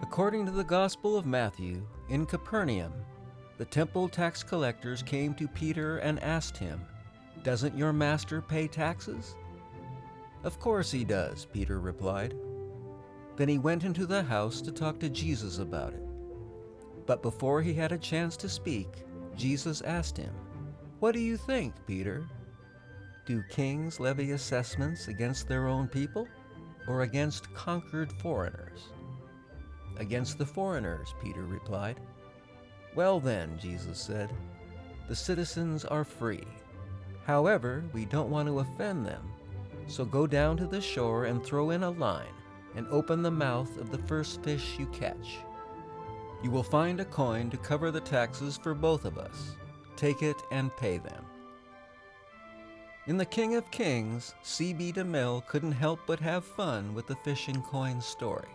According to the Gospel of Matthew, in Capernaum, the temple tax collectors came to Peter and asked him, "Doesn't your master pay taxes?" "Of course he does," Peter replied. Then he went into the house to talk to Jesus about it. But before he had a chance to speak, Jesus asked him, "What do you think, Peter? Do kings levy assessments against their own people or against conquered foreigners?" "Against the foreigners," Peter replied. "Well then," Jesus said, "the citizens are free. However, we don't want to offend them, so go down to the shore and throw in a line and open the mouth of the first fish you catch. You will find a coin to cover the taxes for both of us. Take it and pay them." In The King of Kings, C.B. DeMille couldn't help but have fun with the fish and coin story.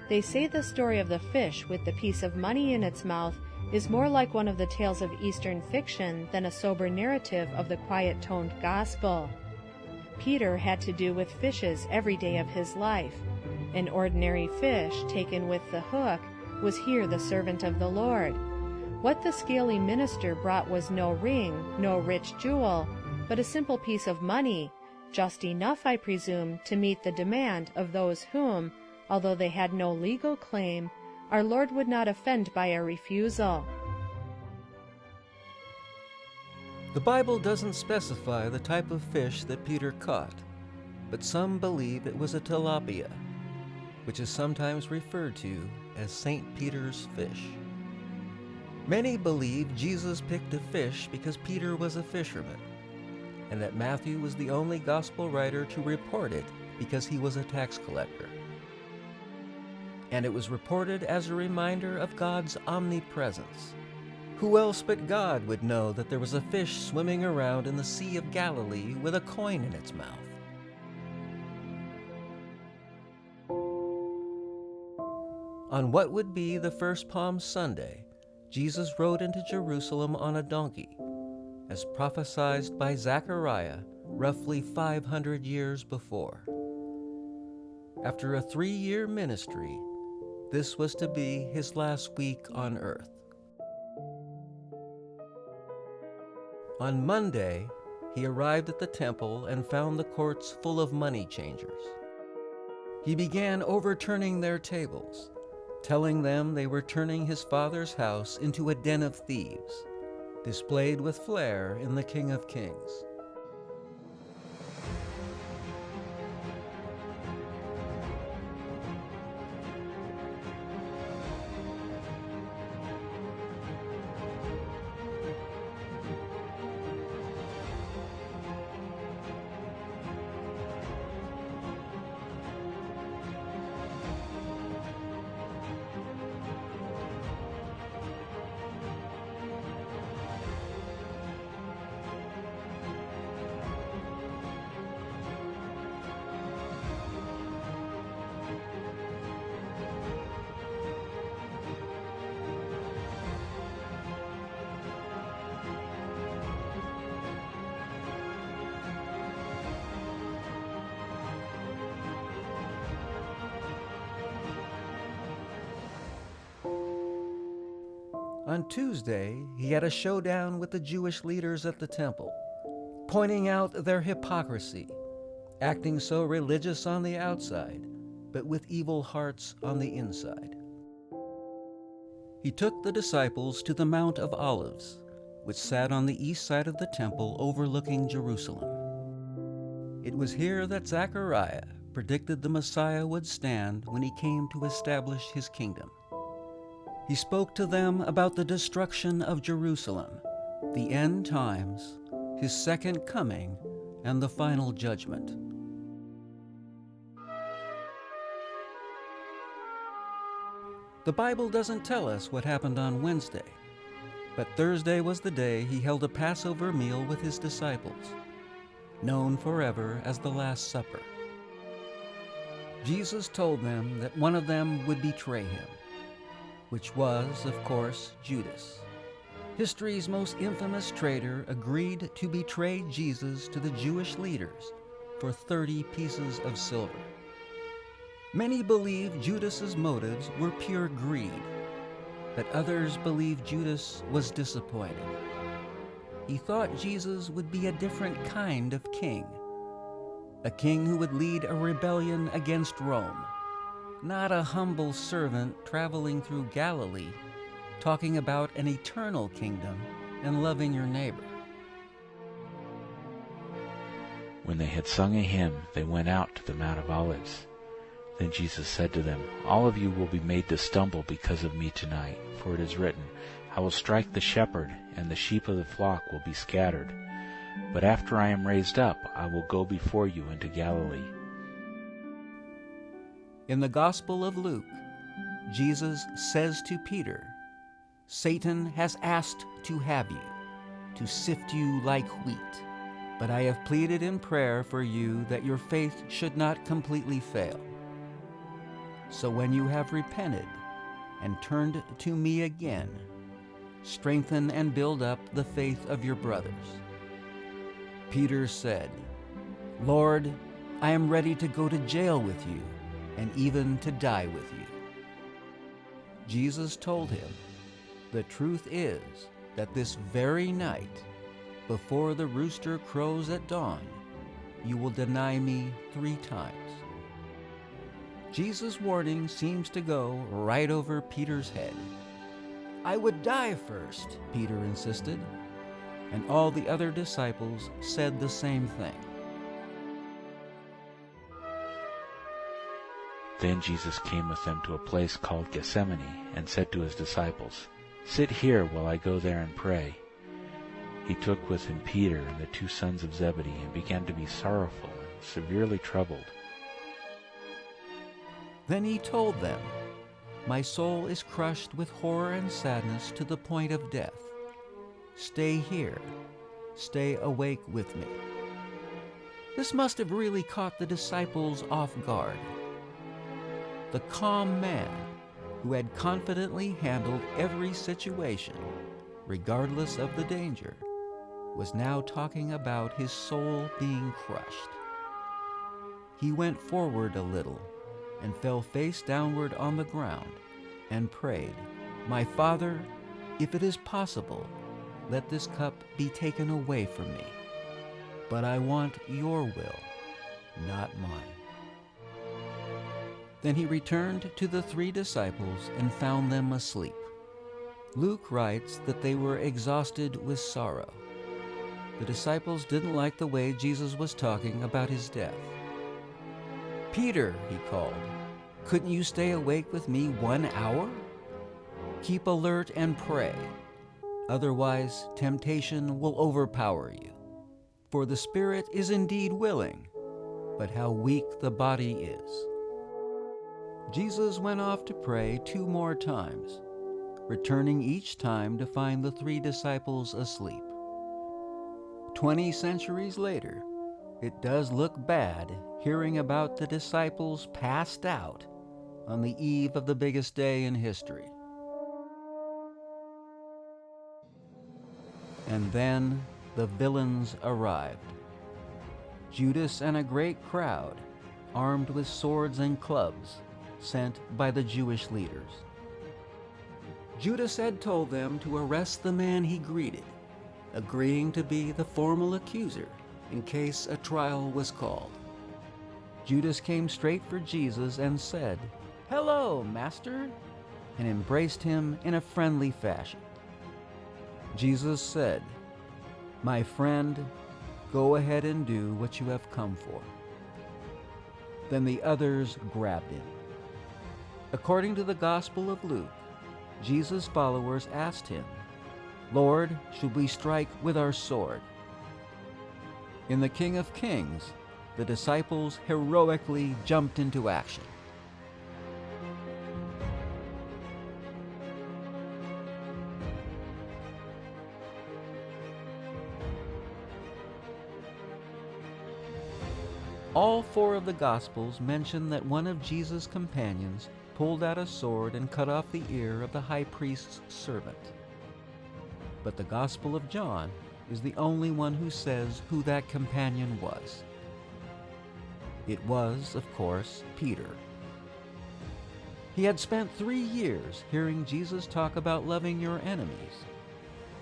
They say the story of the fish with the piece of money in its mouth is more like one of the tales of Eastern fiction than a sober narrative of the quiet-toned gospel. Peter had to do with fishes every day of his life. An ordinary fish taken with the hook was here the servant of the Lord. What the scaly minister brought was no ring, no rich jewel, but a simple piece of money, just enough, I presume, to meet the demand of those whom, although they had no legal claim, our Lord would not offend by a refusal. The Bible doesn't specify the type of fish that Peter caught, but some believe it was a tilapia, which is sometimes referred to as St. Peter's fish. Many believe Jesus picked a fish because Peter was a fisherman, and that Matthew was the only gospel writer to report it because he was a tax collector. And it was reported as a reminder of God's omnipresence. Who else but God would know that there was a fish swimming around in the Sea of Galilee with a coin in its mouth? On what would be the first Palm Sunday, Jesus rode into Jerusalem on a donkey, as prophesied by Zechariah roughly 500 years before. After a 3-year ministry, this was to be his last week on earth. On Monday, he arrived at the temple and found the courts full of money changers. He began overturning their tables, telling them they were turning his father's house into a den of thieves, displayed with flair in The King of Kings. On Tuesday, he had a showdown with the Jewish leaders at the temple, pointing out their hypocrisy acting so religious on the outside, but with evil hearts on the inside. He took the disciples to the Mount of Olives, which sat on the east side of the temple overlooking Jerusalem. It was here that Zechariah predicted the Messiah would stand when he came to establish his kingdom. He spoke to them about the destruction of Jerusalem, the end times, his second coming, and the final judgment. The Bible doesn't tell us what happened on Wednesday, but Thursday was the day he held a Passover meal with his disciples, known forever as the Last Supper. Jesus told them that one of them would betray him, which was, of course, Judas. History's most infamous traitor agreed to betray Jesus to the Jewish leaders for 30 pieces of silver. Many believe Judas's motives were pure greed, but others believe Judas was disappointed. He thought Jesus would be a different kind of king, a king who would lead a rebellion against Rome, not a humble servant traveling through Galilee, talking about an eternal kingdom and loving your neighbor. When they had sung a hymn, they went out to the Mount of Olives. Then Jesus said to them, "All of you will be made to stumble because of me tonight, for it is written, 'I will strike the shepherd, and the sheep of the flock will be scattered.' But after I am raised up, I will go before you into Galilee." In the Gospel of Luke, Jesus says to Peter, "Satan has asked to have you, to sift you like wheat, but I have pleaded in prayer for you that your faith should not completely fail. So when you have repented and turned to me again, strengthen and build up the faith of your brothers." Peter said, "Lord, I am ready to go to jail with you and even to die with you." Jesus told him, "The truth is that this very night, before the rooster crows at dawn, you will deny me 3 times." Jesus' warning seems to go right over Peter's head. "I would die first," Peter insisted, and all the other disciples said the same thing. Then Jesus came with them to a place called Gethsemane and said to his disciples, "Sit here while I go there and pray." He took with him Peter and the 2 sons of Zebedee and began to be sorrowful and severely troubled. Then he told them, "My soul is crushed with horror and sadness to the point of death. Stay here. Stay awake with me." This must have really caught the disciples off guard. The calm man, who had confidently handled every situation, regardless of the danger, was now talking about his soul being crushed. He went forward a little and fell face downward on the ground and prayed, "My Father, if it is possible, let this cup be taken away from me. But I want your will, not mine." Then he returned to the 3 disciples and found them asleep. Luke writes that they were exhausted with sorrow. The disciples didn't like the way Jesus was talking about his death. "Peter," he called, "couldn't you stay awake with me 1 hour? Keep alert and pray. Otherwise, temptation will overpower you. For the spirit is indeed willing, but how weak the body is." Jesus went off to pray 2 more times, returning each time to find the 3 disciples asleep. 20 centuries later, it does look bad hearing about the disciples passed out on the eve of the biggest day in history. And then the villains arrived. Judas and a great crowd, armed with swords and clubs, sent by the Jewish leaders. Judas had told them to arrest the man he greeted, agreeing to be the formal accuser in case a trial was called. Judas came straight for Jesus and said, "Hello, Master," and embraced him in a friendly fashion. Jesus said, "My friend, go ahead and do what you have come for." Then the others grabbed him. According to the Gospel of Luke, Jesus' followers asked him, "Lord, should we strike with our sword?" In the King of Kings, the disciples heroically jumped into action. All four of the Gospels mention that one of Jesus' companions pulled out a sword and cut off the ear of the high priest's servant. But the Gospel of John is the only one who says who that companion was. It was, of course, Peter. He had spent 3 years hearing Jesus talk about loving your enemies,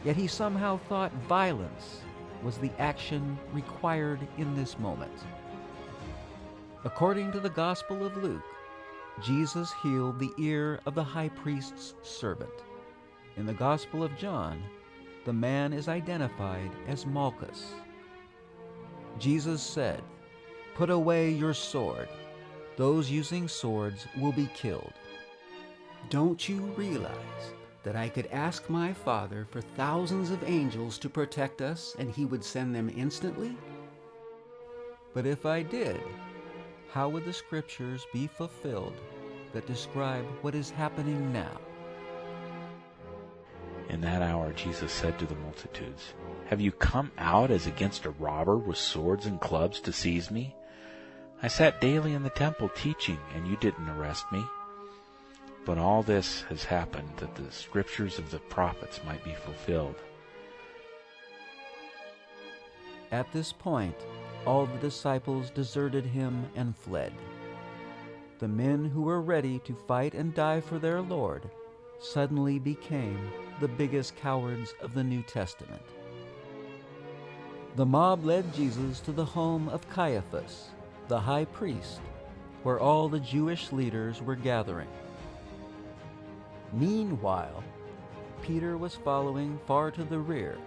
yet he somehow thought violence was the action required in this moment. According to the Gospel of Luke, Jesus healed the ear of the high priest's servant. In the Gospel of John, the man is identified as Malchus. Jesus said, "Put away your sword. Those using swords will be killed." Don't you realize that I could ask my Father for thousands of angels to protect us and he would send them instantly? But if I did, how would the scriptures be fulfilled that describe what is happening now? In that hour Jesus said to the multitudes, "Have you come out as against a robber with swords and clubs to seize me? I sat daily in the temple teaching, and you didn't arrest me." But all this has happened that the scriptures of the prophets might be fulfilled. At this point, all the disciples deserted him and fled. The men who were ready to fight and die for their Lord suddenly became the biggest cowards of the New Testament. The mob led Jesus to the home of Caiaphas, the high priest, where all the Jewish leaders were gathering. Meanwhile, Peter was following far to the rear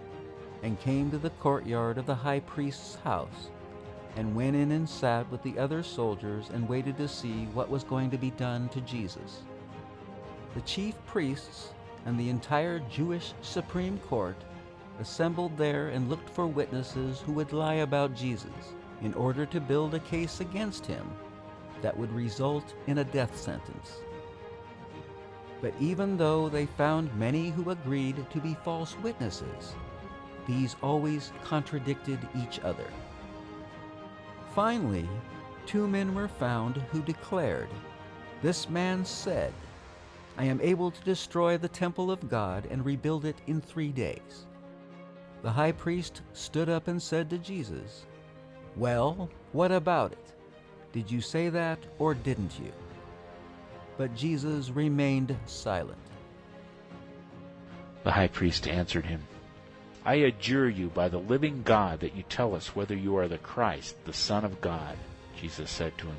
and came to the courtyard of the high priest's house and went in and sat with the other soldiers and waited to see what was going to be done to Jesus. The chief priests and the entire Jewish Supreme Court assembled there and looked for witnesses who would lie about Jesus in order to build a case against him that would result in a death sentence. But even though they found many who agreed to be false witnesses, these always contradicted each other. Finally, 2 men were found who declared, "This man said, 'I am able to destroy the temple of God and rebuild it in 3 days.'" The high priest stood up and said to Jesus, "Well, what about it? Did you say that or didn't you?" But Jesus remained silent. The high priest answered him, "I adjure you by the living God that you tell us whether you are the Christ, the Son of God." Jesus said to him,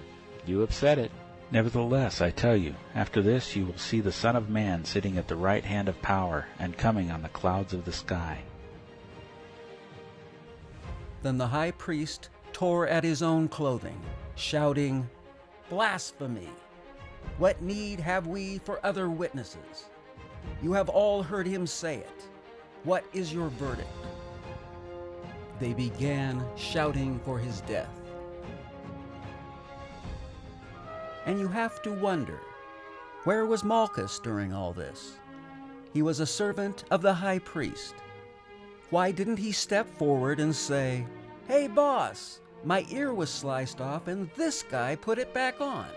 "You have said it. Nevertheless, I tell you, after this you will see the Son of Man sitting at the right hand of power and coming on the clouds of the sky." Then the high priest tore at his own clothing, shouting, "Blasphemy! What need have we for other witnesses? You have all heard him say it. What is your verdict?" They began shouting for his death. And you have to wonder, where was Malchus during all this? He was a servant of the high priest. Why didn't he step forward and say, "Hey boss, my ear was sliced off and this guy put it back on"?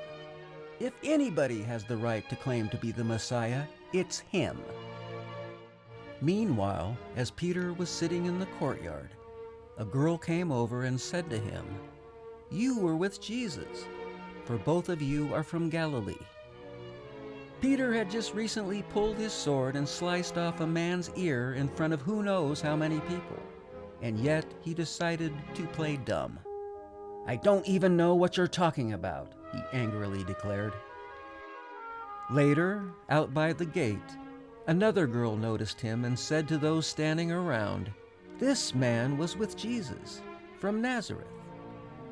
If anybody has the right to claim to be the Messiah, it's him. Meanwhile, as Peter was sitting in the courtyard, a girl came over and said to him, "You were with Jesus, for both of you are from Galilee." Peter had just recently pulled his sword and sliced off a man's ear in front of who knows how many people, and yet he decided to play dumb. "I don't even know what you're talking about," he angrily declared. Later, out by the gate, another girl noticed him and said to those standing around, "This man was with Jesus from Nazareth."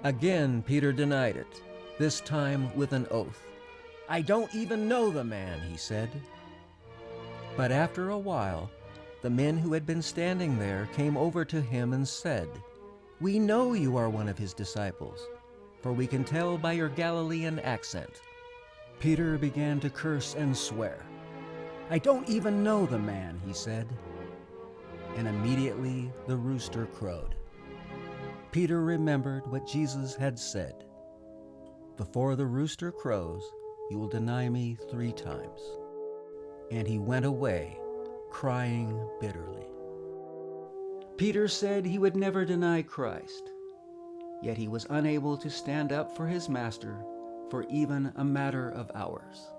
Again, Peter denied it, this time with an oath. "I don't even know the man," he said. But after a while, the men who had been standing there came over to him and said, "We know you are one of his disciples, for we can tell by your Galilean accent." Peter began to curse and swear. "I don't even know the man," he said. And immediately the rooster crowed. Peter remembered what Jesus had said, "Before the rooster crows, you will deny me 3 times." And he went away, crying bitterly. Peter said he would never deny Christ, yet he was unable to stand up for his master for even a matter of hours.